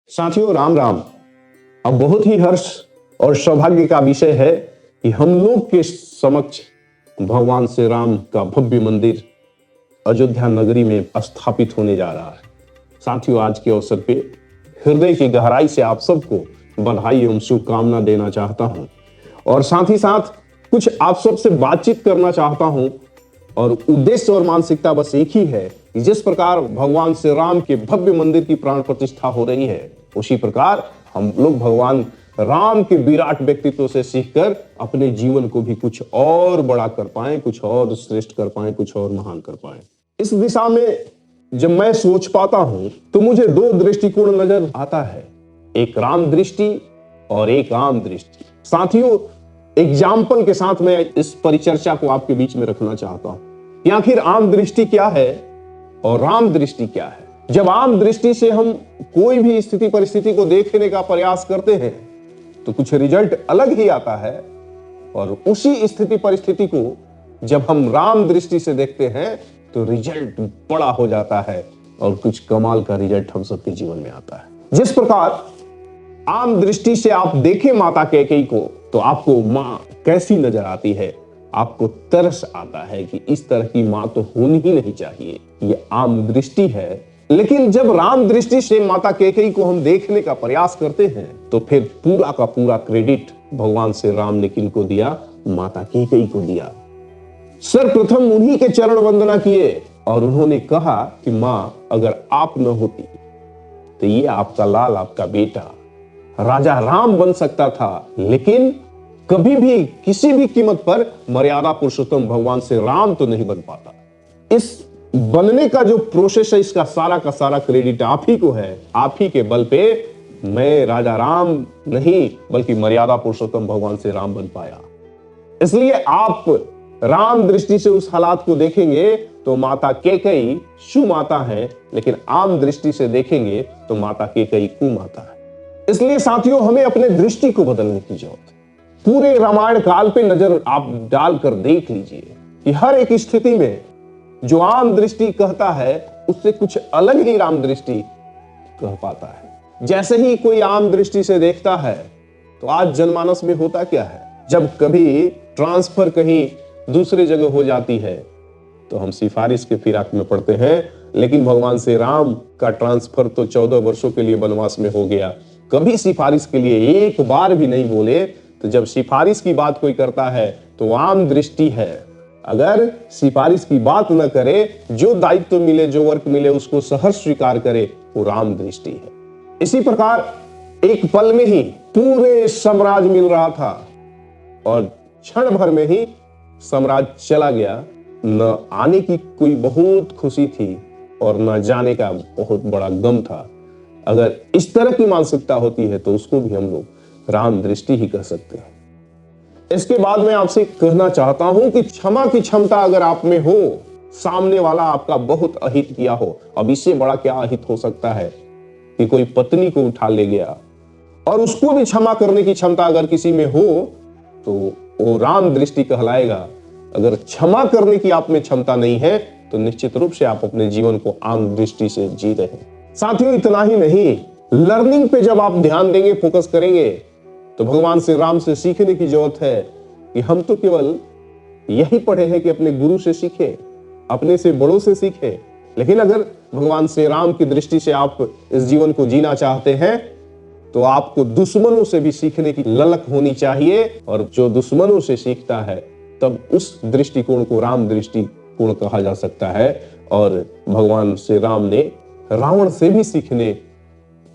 साथियों, राम राम। अब बहुत ही हर्ष और सौभाग्य का विषय है कि हम लोग के समक्ष भगवान श्री राम का भव्य मंदिर अयोध्या नगरी में स्थापित होने जा रहा है। साथियों, आज के अवसर पे हृदय की गहराई से आप सबको बधाई एवं शुभकामना देना चाहता हूं और साथ ही साथ कुछ आप सबसे बातचीत करना चाहता हूं। और उद्देश्य और मानसिकता बस एक ही है कि जिस प्रकार भगवान श्री राम के भव्य मंदिर की प्राण प्रतिष्ठा हो रही है, उसी प्रकार हम लोग भगवान राम के विराट व्यक्तित्व से सीखकर अपने जीवन को भी कुछ और बड़ा कर पाएं, कुछ और श्रेष्ठ कर पाएं, कुछ और महान कर पाएं। इस दिशा में जब मैं सोच पाता हूं तो मुझे दो दृष्टिकोण नजर आता है, एक राम दृष्टि और एक आम दृष्टि। साथियों, एग्जाम्पल के साथ मैं इस परिचर्चा को आपके बीच में रखना चाहता हूं कि आखिर आम दृष्टि क्या है और राम दृष्टि क्या है। जब आम दृष्टि से हम कोई भी स्थिति परिस्थिति को देखने का प्रयास करते हैं तो कुछ रिजल्ट अलग ही आता है, और उसी स्थिति परिस्थिति को जब हम राम दृष्टि से देखते हैं तो रिजल्ट बड़ा हो जाता है और कुछ कमाल का रिजल्ट हम सबके जीवन में आता है। जिस प्रकार आम दृष्टि से आप देखें माता कैकेयी को तो आपको मां कैसी नजर आती है, आपको तरस आता है कि इस तरह की मां तो होनी ही नहीं चाहिए। ये आम दृष्टि है। लेकिन जब राम दृष्टि से माता कैकेयी को हम देखने का प्रयास करते हैं तो फिर पूरा का पूरा क्रेडिट भगवान श्री राम ने किनको दिया? माता कैकेयी को दिया। सर्वप्रथम उन्हीं के चरण वंदना किए और उन्होंने कहा कि मां, अगर आप न होती तो ये आपका लाल, आपका बेटा राजा राम बन सकता था, लेकिन कभी भी किसी भी कीमत पर मर्यादा पुरुषोत्तम भगवान से राम तो नहीं बन पाता। इस बनने का जो प्रोसेस है, इसका सारा का सारा क्रेडिट आप ही को है। आप ही के बल पे मैं राजा राम नहीं बल्कि मर्यादा पुरुषोत्तम भगवान से राम बन पाया। इसलिए आप राम दृष्टि से उस हालात को देखेंगे तो माता कैकेयी सुमाता है, लेकिन आम दृष्टि से देखेंगे तो माता कैकेयी कुमाता है। इसलिए साथियों, हमें अपने दृष्टि को बदलने की जरूरत है। पूरे रामायण काल पे नजर आप डालकर देख लीजिए कि हर एक स्थिति में जो आम दृष्टि कहता है उससे कुछ अलग ही राम दृष्टि कह पाता है। जैसे ही कोई आम दृष्टि से देखता है तो आज जनमानस में होता क्या है, जब कभी ट्रांसफर कहीं दूसरे जगह हो जाती है तो हम सिफारिश के फिराक में पड़ते हैं। लेकिन भगवान श्री राम का ट्रांसफर तो 14 वर्षों के लिए वनवास में हो गया, कभी सिफारिश के लिए एक बार भी नहीं बोले। तो जब सिफारिश की बात कोई करता है तो आम दृष्टि है। अगर सिफारिश की बात न करे, जो दायित्व मिले, जो वर्क मिले, उसको सहर्ष स्वीकार करे, वो राम दृष्टि है। इसी प्रकार एक पल में ही पूरे साम्राज्य मिल रहा था और क्षण भर में ही साम्राज्य चला गया। न आने की कोई बहुत खुशी थी और न जाने का बहुत बड़ा गम था। अगर इस तरह की मानसिकता होती है तो उसको भी हम लोग राम दृष्टि ही कह सकते हैं। इसके बाद मैं आपसे कहना चाहता हूं कि क्षमा की क्षमता अगर आप में हो, सामने वाला आपका बहुत अहित किया हो, अब इससे बड़ा क्या अहित हो सकता है कि कोई पत्नी को उठा ले गया और उसको भी क्षमा करने की क्षमता अगर किसी में हो तो वो राम दृष्टि कहलाएगा। अगर क्षमा करने की आप में क्षमता नहीं है तो निश्चित रूप से आप अपने जीवन को आम दृष्टि से जी रहे हैं। साथियों, इतना ही नहीं, लर्निंग पे जब आप ध्यान देंगे, फोकस करेंगे तो भगवान श्री राम से सीखने की जरूरत है कि हम तो केवल यही पढ़े हैं कि अपने गुरु से सीखे, अपने से बड़ों से सीखे। लेकिन अगर भगवान श्री राम की दृष्टि से आप इस जीवन को जीना चाहते हैं तो आपको दुश्मनों से भी सीखने की ललक होनी चाहिए। और जो दुश्मनों से सीखता है तब उस दृष्टिकोण को राम दृष्टिकोण कहा जा सकता है। और भगवान श्री राम ने रावण से भी सीखने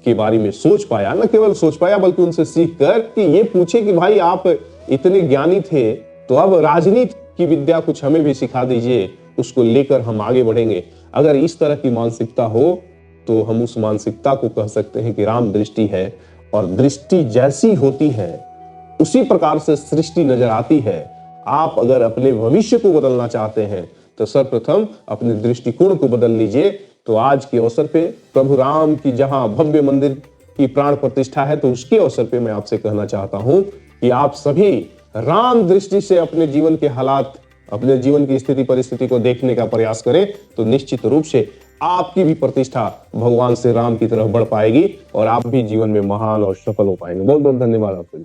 के बारे में सोच पाया, न केवल सोच पाया बल्कि उनसे सीख कर कि ये पूछे कि भाई, आप इतने ज्ञानी थे तो अब राजनीति की विद्या कुछ हमें भी सिखा दीजिए, उसको लेकर हम आगे बढ़ेंगे। अगर इस तरह की मानसिकता हो तो हम उस मानसिकता को कह सकते हैं कि राम दृष्टि है। और दृष्टि जैसी होती है उसी प्रकार से सृष्टि नजर आती है। आप अगर अपने भविष्य को बदलना चाहते हैं तो सर्वप्रथम अपने दृष्टिकोण को बदल लीजिए। तो आज के अवसर पे प्रभु राम की जहां भव्य मंदिर की प्राण प्रतिष्ठा है तो उसके अवसर पे मैं आपसे कहना चाहता हूं कि आप सभी राम दृष्टि से अपने जीवन के हालात, अपने जीवन की स्थिति परिस्थिति को देखने का प्रयास करें तो निश्चित रूप से आपकी भी प्रतिष्ठा भगवान श्री राम की तरफ बढ़ पाएगी और आप भी जीवन में महान और सफल हो पाएंगे। बहुत बहुत धन्यवाद आपको।